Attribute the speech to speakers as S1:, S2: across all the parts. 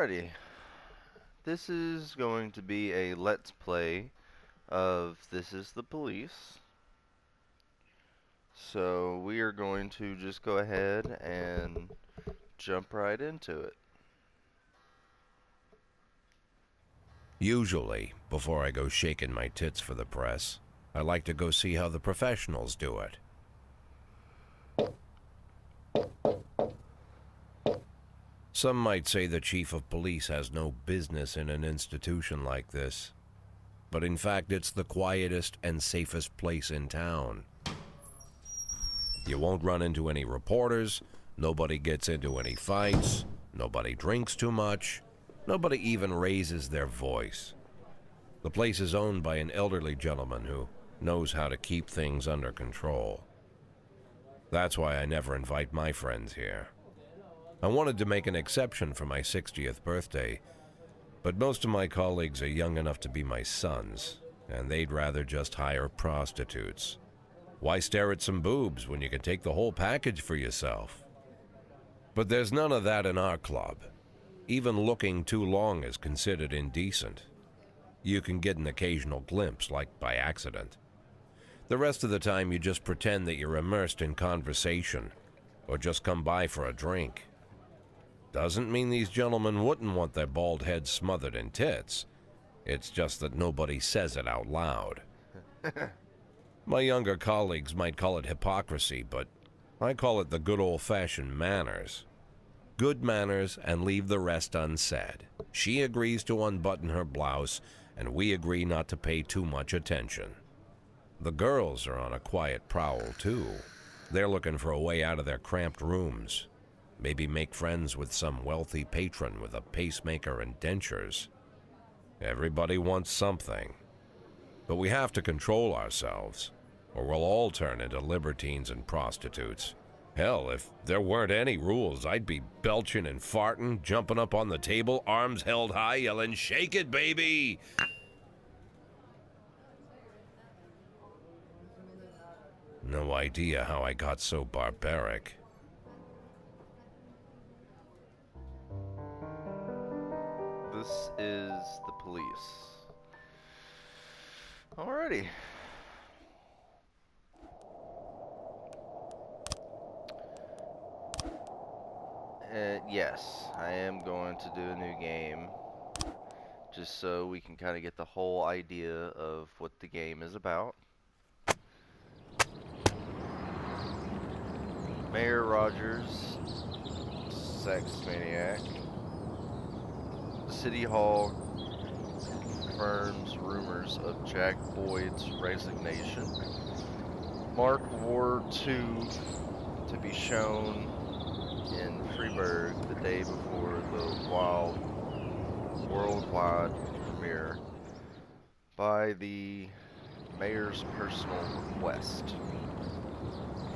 S1: Alrighty, this is going to be a let's play of This Is the Police. So we are going to just go ahead and jump right into it.
S2: Usually, before I go shaking my tits for the press, I like to go see how the professionals do it. Some might say the chief of police has no business in an institution like this, but in fact it's the quietest and safest place in town. You won't run into any reporters, nobody gets into any fights, nobody drinks too much, nobody even raises their voice. The place is owned by an elderly gentleman who knows how to keep things under control. That's why I never invite my friends here. I wanted to make an exception for my 60th birthday, but most of my colleagues are young enough to be my sons, and they'd rather just hire prostitutes. Why stare at some boobs when you can take the whole package for yourself? But there's none of that in our club. Even looking too long is considered indecent. You can get an occasional glimpse, like by accident. The rest of the time you just pretend that you're immersed in conversation, or just come by for a drink. Doesn't mean these gentlemen wouldn't want their bald heads smothered in tits. It's just that nobody says it out loud. My younger colleagues might call it hypocrisy, but I call it the good old-fashioned manners. Good manners and leave the rest unsaid. She agrees to unbutton her blouse, and we agree not to pay too much attention. The girls are on a quiet prowl, too. They're looking for a way out of their cramped rooms. Maybe make friends with some wealthy patron with a pacemaker and dentures. Everybody wants something. But we have to control ourselves, or we'll all turn into libertines and prostitutes. Hell, if there weren't any rules, I'd be belching and farting, jumping up on the table, arms held high, yelling, "Shake it, baby!" No idea how I got so barbaric.
S1: This is the police. Alrighty. Yes, I am going to do a new game, just so we can kind of get the whole idea of what the game is about. Mayor Rogers, sex maniac. City Hall confirms rumors of Jack Boyd's resignation. Mark War 2 to be shown in Freeburg the day before the worldwide premiere by the mayor's personal request.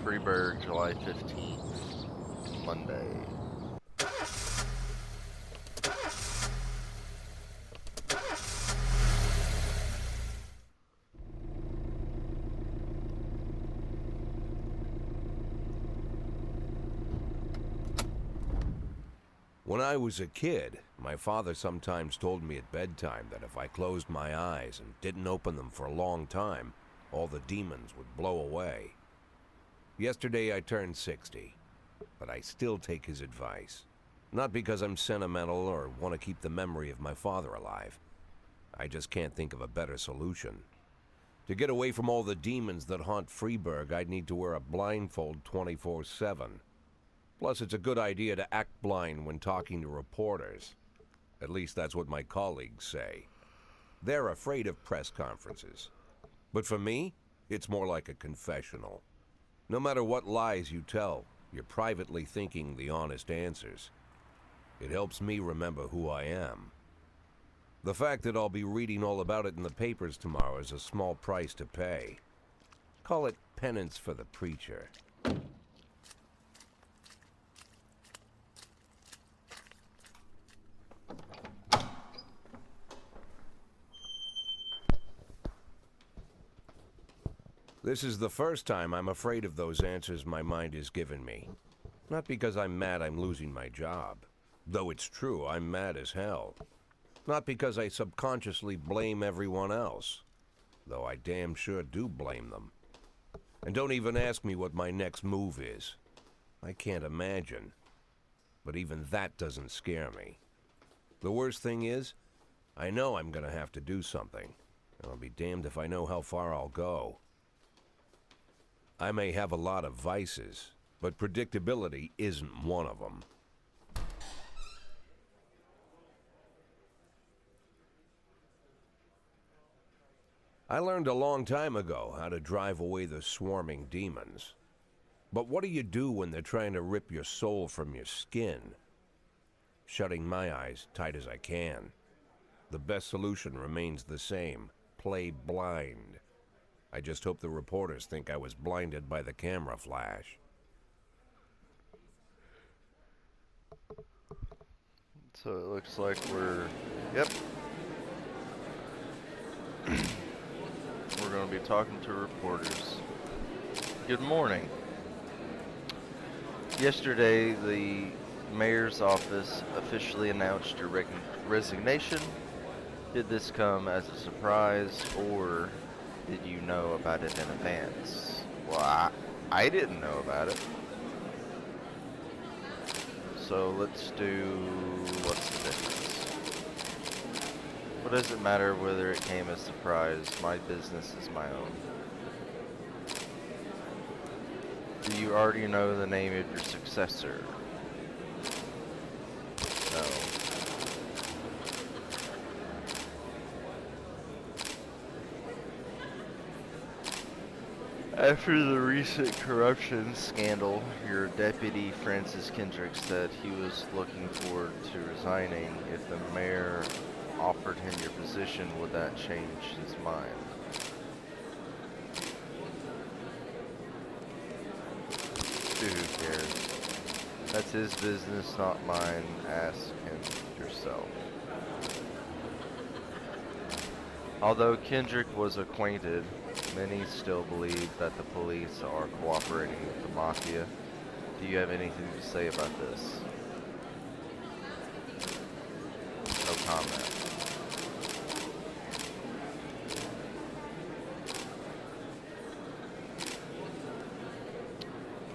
S1: Freeburg, July 15th, Monday.
S2: When I was a kid, my father sometimes told me at bedtime that if I closed my eyes and didn't open them for a long time, all the demons would blow away. Yesterday I turned 60, but I still take his advice. Not because I'm sentimental or want to keep the memory of my father alive. I just can't think of a better solution. To get away from all the demons that haunt Freeburg, I'd need to wear a blindfold 24/7. Plus, it's a good idea to act blind when talking to reporters. At least that's what my colleagues say. They're afraid of press conferences. But for me, it's more like a confessional. No matter what lies you tell, you're privately thinking the honest answers. It helps me remember who I am. The fact that I'll be reading all about it in the papers tomorrow is a small price to pay. Call it penance for the preacher. This is the first time I'm afraid of those answers my mind has given me. Not because I'm mad I'm losing my job, Though it's true, I'm mad as hell. Not because I subconsciously blame everyone else, though I damn sure do blame them. And don't even ask me what my next move is. I can't imagine. But even that doesn't scare me. The worst thing is, I know I'm gonna have to do something. And I'll be damned if I know how far I'll go. I may have a lot of vices, but predictability isn't one of them. I learned a long time ago how to drive away the swarming demons. But what do you do when they're trying to rip your soul from your skin? Shutting my eyes tight as I can. The best solution remains the same. Play blind. I just hope the reporters think I was blinded by the camera flash.
S1: So it looks like we're... Yep. We're going to be talking to reporters. Good morning. Yesterday, the mayor's office officially announced your resignation. Did this come as a surprise, or did you know about it in advance? Well, I didn't know about it. So let's do... what's the difference? What does it matter whether it came as a surprise? My business is my own. Do you already know the name of your successor? No. After the recent corruption scandal, your deputy, Francis Kendrick, said he was looking forward to resigning. If the mayor offered him your position, would that change his mind? Dude, who cares? That's his business, not mine. Ask him yourself. Although Kendrick was acquainted, many still believe that the police are cooperating with the Mafia. Do you have anything to say about this? No comment.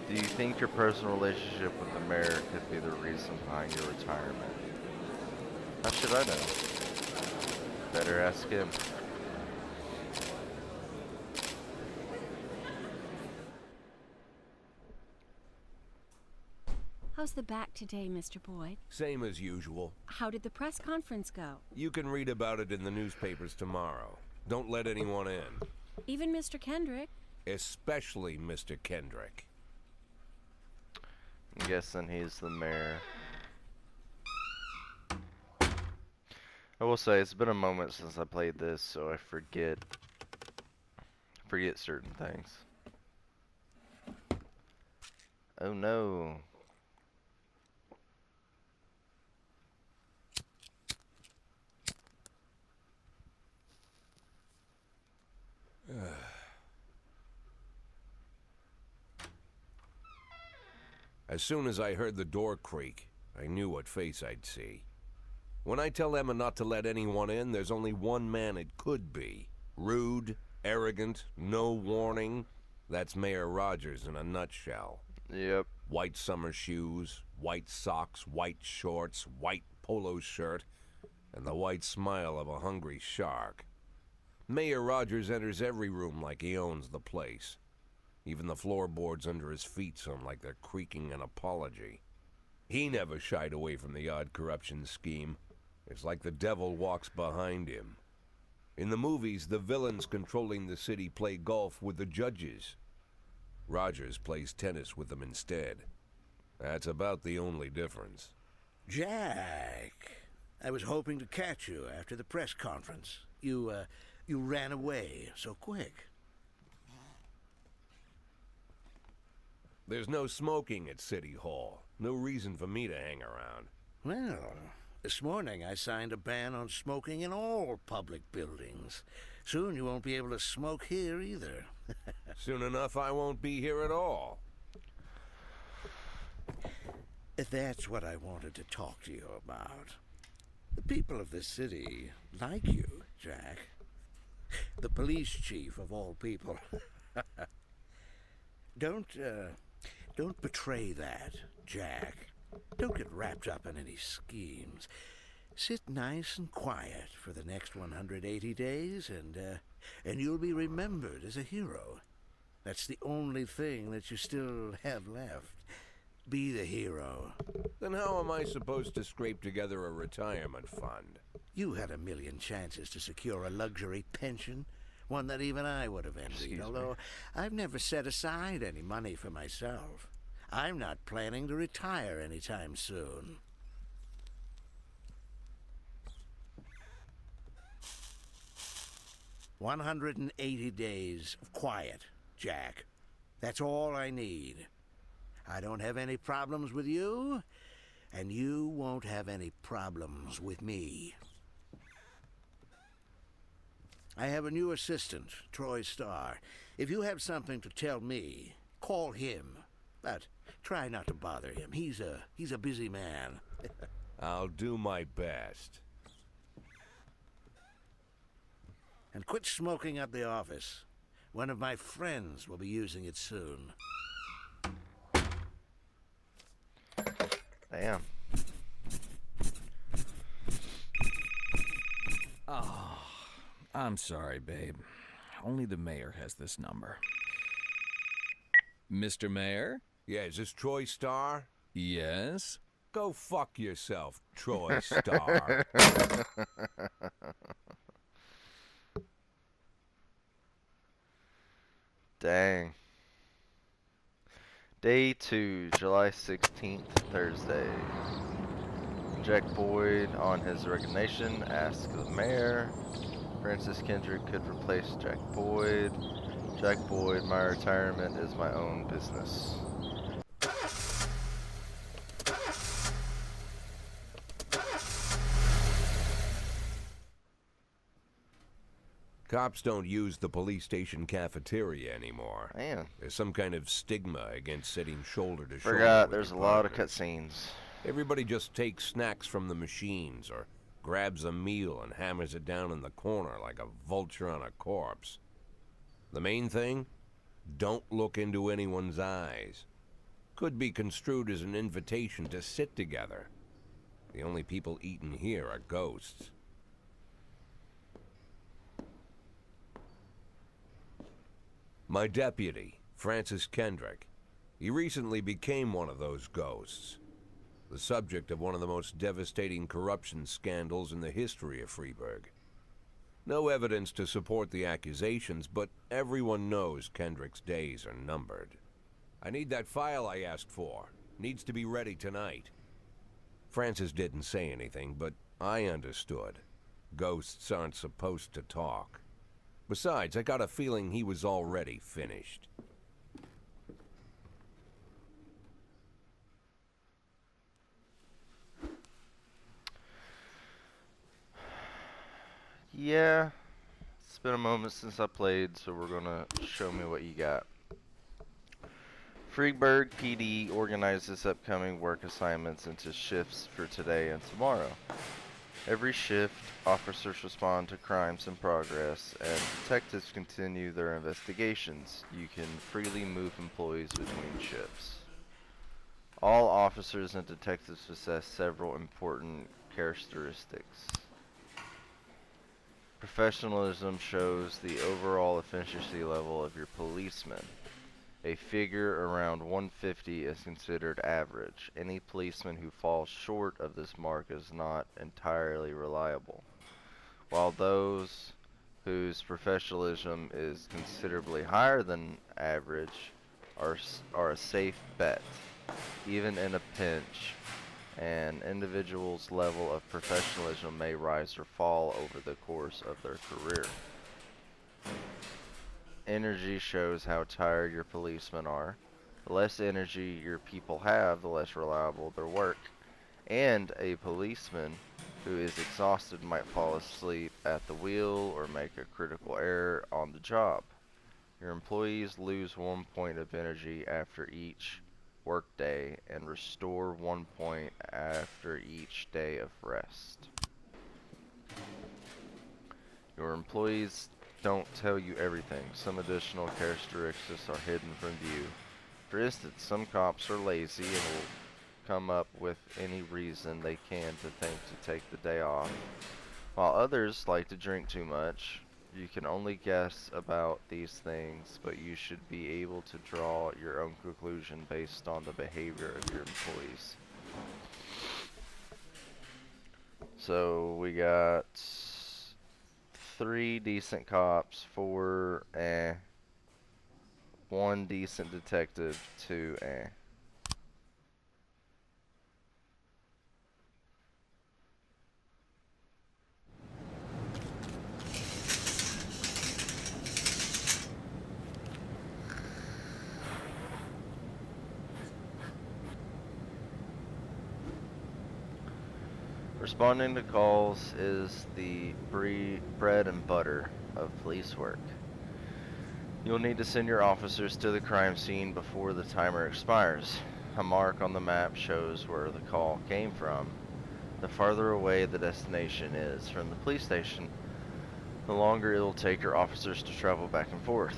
S1: Do you think your personal relationship with the mayor could be the reason behind your retirement? How should I know? Better ask him.
S3: How's the back today, Mr. Boyd?
S2: Same as usual.
S3: How did the press conference go?
S2: You can read about it in the newspapers tomorrow. Don't let anyone in.
S3: Even Mr. Kendrick?
S2: Especially Mr. Kendrick.
S1: I'm guessing he's the mayor. I will say it's been a moment since I played this, so I forget certain things. Oh no.
S2: As soon as I heard the door creak, I knew what face I'd see. When I tell Emma not to let anyone in, there's only one man it could be. Rude, arrogant, no warning. That's Mayor Rogers in a nutshell.
S1: Yep.
S2: White summer shoes, white socks, white shorts, white polo shirt, and the white smile of a hungry shark. Mayor Rogers enters every room like he owns the place. Even the floorboards under his feet sound like they're creaking an apology. He never shied away from the odd corruption scheme. It's like the devil walks behind him. In the movies, the villains controlling the city play golf with the judges. Rogers plays tennis with them instead. That's about the only difference.
S4: Jack, I was hoping to catch you after the press conference. You ran away so quick.
S2: There's no smoking at City Hall. No reason for me to hang around.
S4: Well, this morning I signed a ban on smoking in all public buildings. Soon you won't be able to smoke here either.
S2: Soon enough I won't be here at all.
S4: That's what I wanted to talk to you about. The people of this city like you, Jack. The police chief of all people. Don't betray that, Jack. Don't get wrapped up in any schemes. Sit nice and quiet for the next 180 days, and you'll be remembered as a hero. That's the only thing that you still have left. Be the hero.
S2: Then how am I supposed to scrape together a retirement fund?
S4: You had a million chances to secure a luxury pension, one that even I would have envied, although I've never set aside any money for myself. I'm not planning to retire anytime soon. "180 days of quiet, Jack. That's all I need. I don't have any problems with you, and you won't have any problems with me. I have a new assistant, Troy Starr. If you have something to tell me, call him. But try not to bother him. He's a busy man."
S2: I'll do my best.
S4: "And quit smoking up the office. One of my friends will be using it soon."
S1: Damn.
S5: Oh, I'm sorry, babe. Only the mayor has this number. Mr. Mayor?
S2: Yeah, is this Troy Starr?
S5: Yes?
S2: Go fuck yourself, Troy Starr.
S1: Dang. Day 2, July 16th, Thursday. Jack Boyd, on his resignation, asked the mayor Francis Kendrick could replace Jack Boyd. Jack Boyd, my retirement is my own business.
S2: Cops don't use the police station cafeteria anymore.
S1: Man,
S2: There's some kind of stigma against sitting shoulder to shoulder.
S1: forgot
S2: with
S1: there's a
S2: your
S1: lot of
S2: partners.
S1: cutscenes.
S2: Everybody just takes snacks from the machines or grabs a meal and hammers it down in the corner like a vulture on a corpse. The main thing? Don't look into anyone's eyes. Could be construed as an invitation to sit together. The only people eating here are ghosts. My deputy, Francis Kendrick. He recently became one of those ghosts. The subject of one of the most devastating corruption scandals in the history of Freeburg. No evidence to support the accusations, but everyone knows Kendrick's days are numbered. I need that file I asked for. Needs to be ready tonight. Francis didn't say anything, but I understood. Ghosts aren't supposed to talk. Besides, I got a feeling he was already finished.
S1: Yeah, it's been a moment since I played, so we're gonna show me what you got. Freeburg PD organizes upcoming work assignments into shifts for today and tomorrow. Every shift, officers respond to crimes in progress, and detectives continue their investigations. You can freely move employees between shifts. All officers and detectives possess several important characteristics. Professionalism shows the overall efficiency level of your policemen. A figure around 150 is considered average. Any policeman who falls short of this mark is not entirely reliable, while those whose professionalism is considerably higher than average are a safe bet. Even in a pinch, an individual's level of professionalism may rise or fall over the course of their career. Energy shows how tired your policemen are. The less energy your people have, the less reliable their work. And a policeman who is exhausted might fall asleep at the wheel or make a critical error on the job. Your employees lose 1 point of energy after each workday and restore 1 point after each day of rest. Your employees don't tell you everything. Some additional characteristics are hidden from view. For instance, some cops are lazy and will come up with any reason they can to think to take the day off, while others like to drink too much. You can only guess about these things, but you should be able to draw your own conclusion based on the behavior of your employees. So we got 3 decent cops, 4 eh, 1 decent detective, 2 eh. Responding to calls is the bread and butter of police work. You'll need to send your officers to the crime scene before the timer expires. A mark on the map shows where the call came from. The farther away the destination is from the police station, the longer it'll take your officers to travel back and forth.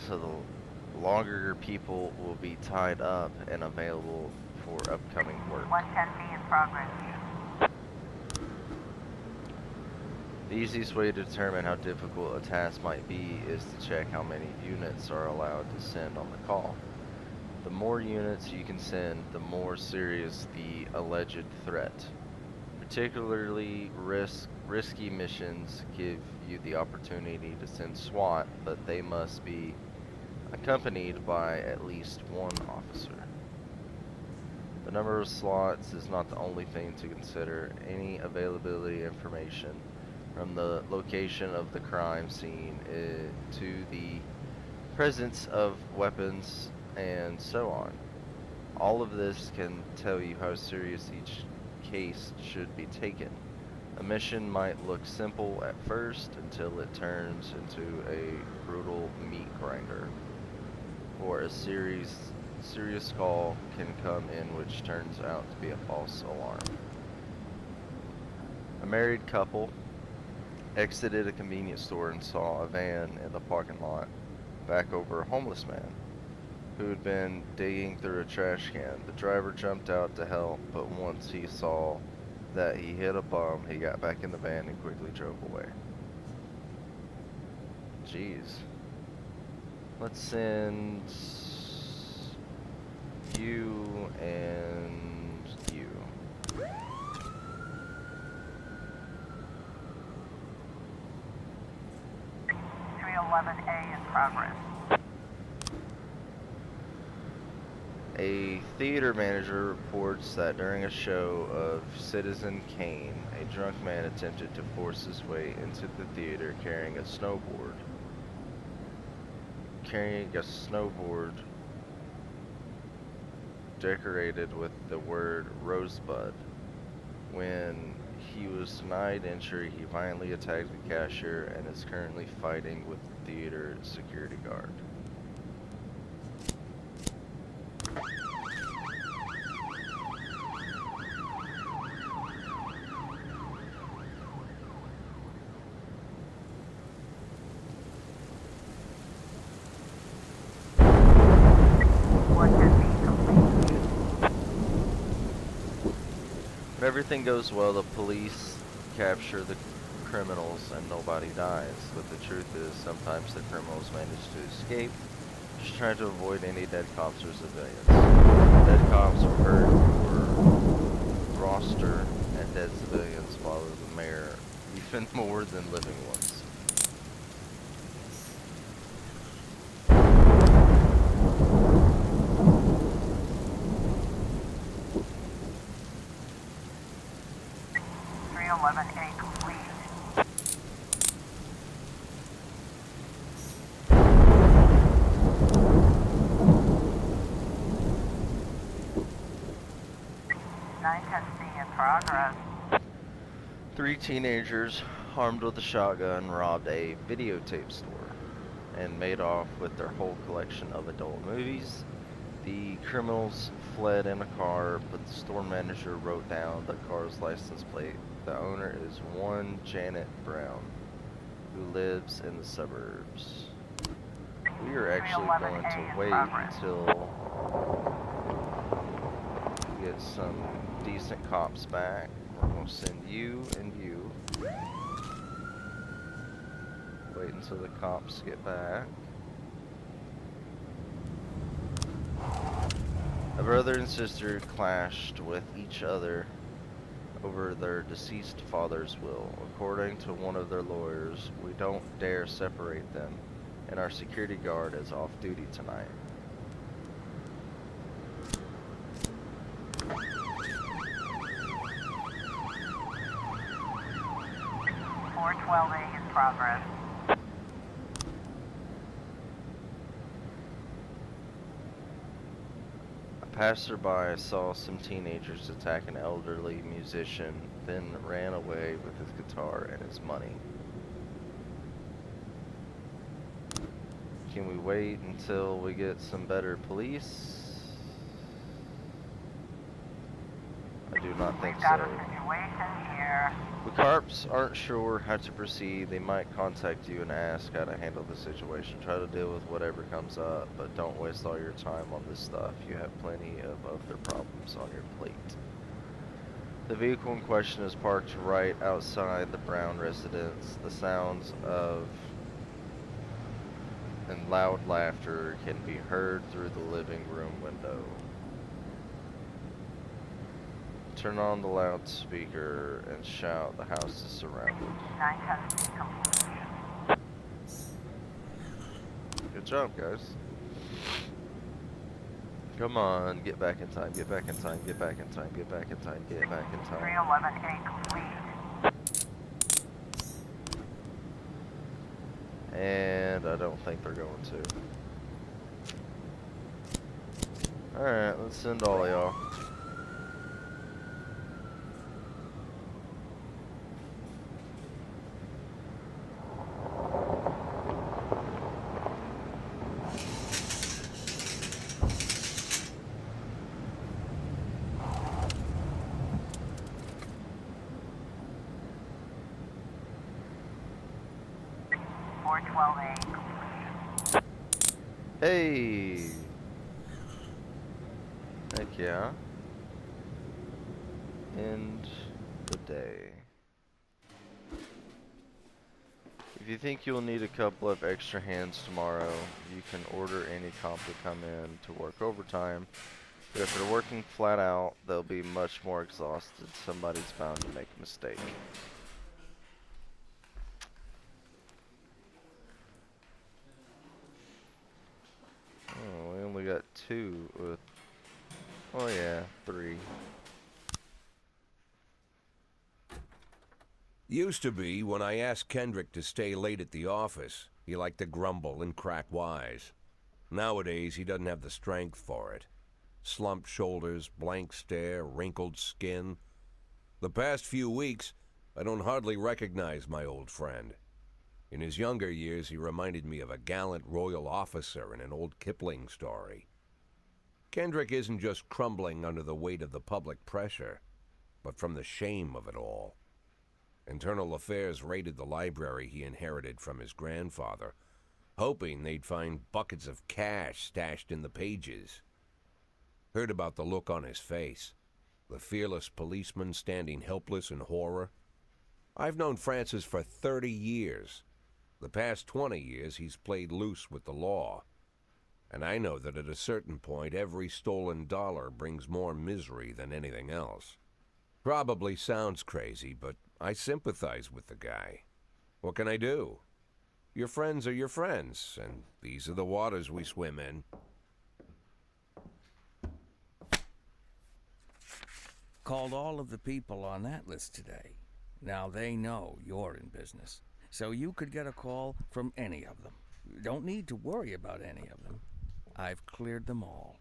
S1: So the longer your people will be tied up and available for upcoming work.
S6: 110B in progress.
S1: The easiest way to determine how difficult a task might be is to check how many units are allowed to send on the call. The more units you can send, the more serious the alleged threat. Particularly risky missions give you the opportunity to send SWAT, but they must be accompanied by at least 1 officer. The number of slots is not the only thing to consider. Any availability information from the location of the crime scene to the presence of weapons and so on. All of this can tell you how serious each case should be taken. A mission might look simple at first until it turns into a brutal meat grinder, or a serious call can come in which turns out to be a false alarm. A married couple exited a convenience store and saw a van in the parking lot back over a homeless man who had been digging through a trash can. The driver jumped out to help, but once he saw that he hit a bum, he got back in the van and quickly drove away. Jeez. Let's send you and you.
S6: 311A in progress.
S1: A theater manager reports that during a show of Citizen Kane, a drunk man attempted to force his way into the theater carrying a snowboard. Decorated with the word Rosebud. When he was denied entry, he violently attacked the cashier and is currently fighting with the theater security guard. When everything goes well, the police capture the criminals and nobody dies. But the truth is, sometimes the criminals manage to escape, just trying to avoid any dead cops or civilians. Dead cops are hurt your roster, and dead civilians bother the mayor even more than living ones.
S6: A complete. in progress.
S1: 3 teenagers armed with a shotgun robbed a videotape store and made off with their whole collection of adult movies, The criminals fled in a car, but the store manager wrote down the car's license plate. The owner is one Janet Brown, who lives in the suburbs. We are actually going to wait until we get some decent cops back. We're going to send you and you. Wait until the cops get back. A brother and sister clashed with each other over their deceased father's will. According to one of their lawyers, we don't dare separate them, and our security guard is off duty tonight.
S6: A in progress.
S1: A passerby saw some teenagers attack an elderly musician, then ran away with his guitar and his money. Can we wait until we get some better police? I do not think
S6: We've got
S1: so.
S6: a situation here.
S1: The cops aren't sure how to proceed. They might contact you and ask how to handle the situation. Try to deal with whatever comes up, but don't waste all your time on this stuff. You have plenty of other problems on your plate. The vehicle in question is parked right outside the Brown residence. The sounds of and loud laughter can be heard through the living room window. Turn on the loudspeaker and shout, "The house is surrounded."
S6: 9 testing completion.
S1: Good job, guys. Come on, get back in time, get back in time, get back in time, get back in time, get back in time.
S6: 311A complete.
S1: And I don't think they're going to. Alright, let's send all y'all. Hey! Heck yeah. End the day. If you think you'll need a couple of extra hands tomorrow, you can order any comp to come in to work overtime. But if they're working flat out, they'll be much more exhausted. Somebody's bound to make a mistake. Oh, we only got 2 with... Oh yeah, 3.
S2: Used to be when I asked Kendrick to stay late at the office, he liked to grumble and crack wise. Nowadays, he doesn't have the strength for it. Slumped shoulders, blank stare, wrinkled skin. The past few weeks, I don't hardly recognize my old friend. In his younger years, he reminded me of a gallant royal officer in an old Kipling story. Kendrick isn't just crumbling under the weight of the public pressure, but from the shame of it all. Internal Affairs raided the library he inherited from his grandfather, hoping they'd find buckets of cash stashed in the pages. Heard about the look on his face, the fearless policeman standing helpless in horror. I've known Francis for 30 years. The past 20 years he's played loose with the law. And I know that at a certain point every stolen dollar brings more misery than anything else. Probably sounds crazy, but I sympathize with the guy. What can I do? Your friends are your friends, and these are the waters we swim in.
S5: Called all of the people on that list today. Now they know you're in business, so you could get a call from any of them. You don't need to worry about any of them. I've cleared them all.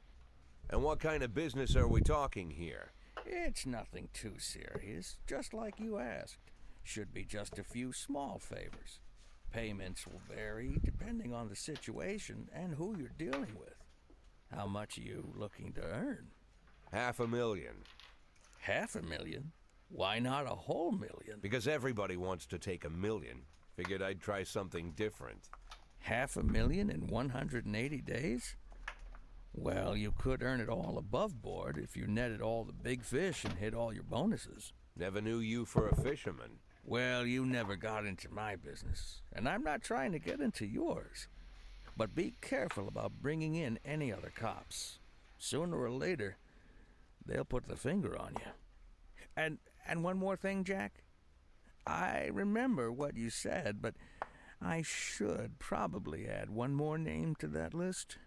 S2: And what kind of business are we talking here?
S5: It's nothing too serious, just like you asked. Should be just a few small favors. Payments will vary depending on the situation and who you're dealing with. How much are you looking to earn?
S2: $500,000.
S5: $500,000? Why not a whole million?
S2: Because everybody wants to take $1 million. Figured I'd try something different.
S5: $500,000 in 180 days? Well, you could earn it all above board if you netted all the big fish and hit all your bonuses.
S2: Never knew you for a fisherman.
S5: Well, you never got into my business, and I'm not trying to get into yours. But be careful about bringing in any other cops. Sooner or later, they'll put the finger on you. And one more thing, Jack. I remember what you said, but I should probably add one more name to that list.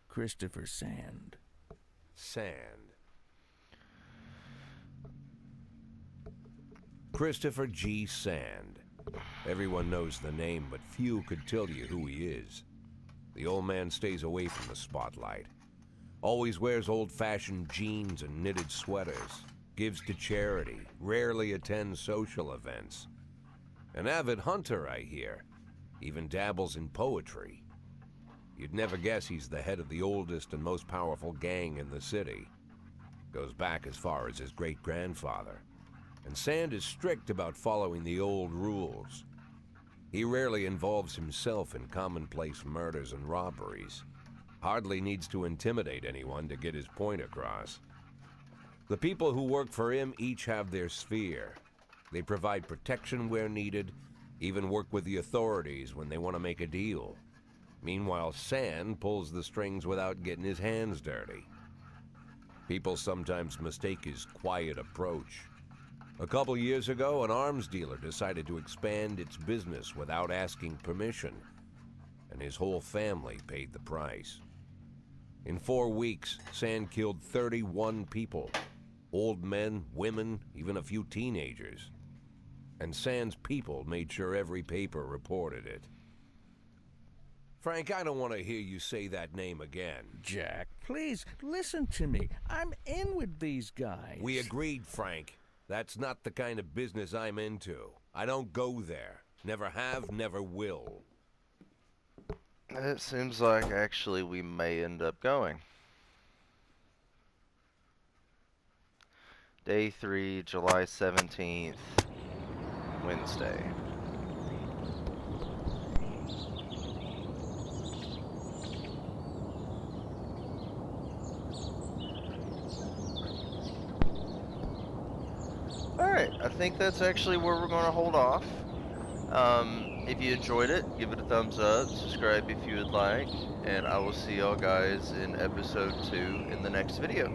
S5: Christopher Sand.
S2: Sand. Christopher G. Sand. Everyone knows the name, but few could tell you who he is. The old man stays away from the spotlight. Always wears old-fashioned jeans and knitted sweaters. Gives to charity. Rarely attends social events. An avid hunter, I hear. Even dabbles in poetry. You'd never guess he's the head of the oldest and most powerful gang in the city. Goes back as far as his great-grandfather. And Sand is strict about following the old rules. He rarely involves himself in commonplace murders and robberies. Hardly needs to intimidate anyone to get his point across. The people who work for him each have their sphere. They provide protection where needed, even work with the authorities when they want to make a deal. Meanwhile, Sand pulls the strings without getting his hands dirty. People sometimes mistake his quiet approach. A couple years ago, an arms dealer decided to expand its business without asking permission, and his whole family paid the price. In 4 weeks, Sand killed 31 people. Old men, women, even a few teenagers. And Sand's people made sure every paper reported it. Frank, I don't want to hear you say that name again.
S5: Jack, please, listen to me. I'm in with these guys.
S2: We agreed, Frank. That's not the kind of business I'm into. I don't go there. Never have, never will.
S1: It seems like actually we may end up going. Day 3, July 17th, Wednesday. Alright, I think that's actually where we're going to hold off. If you enjoyed it, give it a thumbs up, subscribe if you would like, and I will see y'all guys in episode 2 in the next video.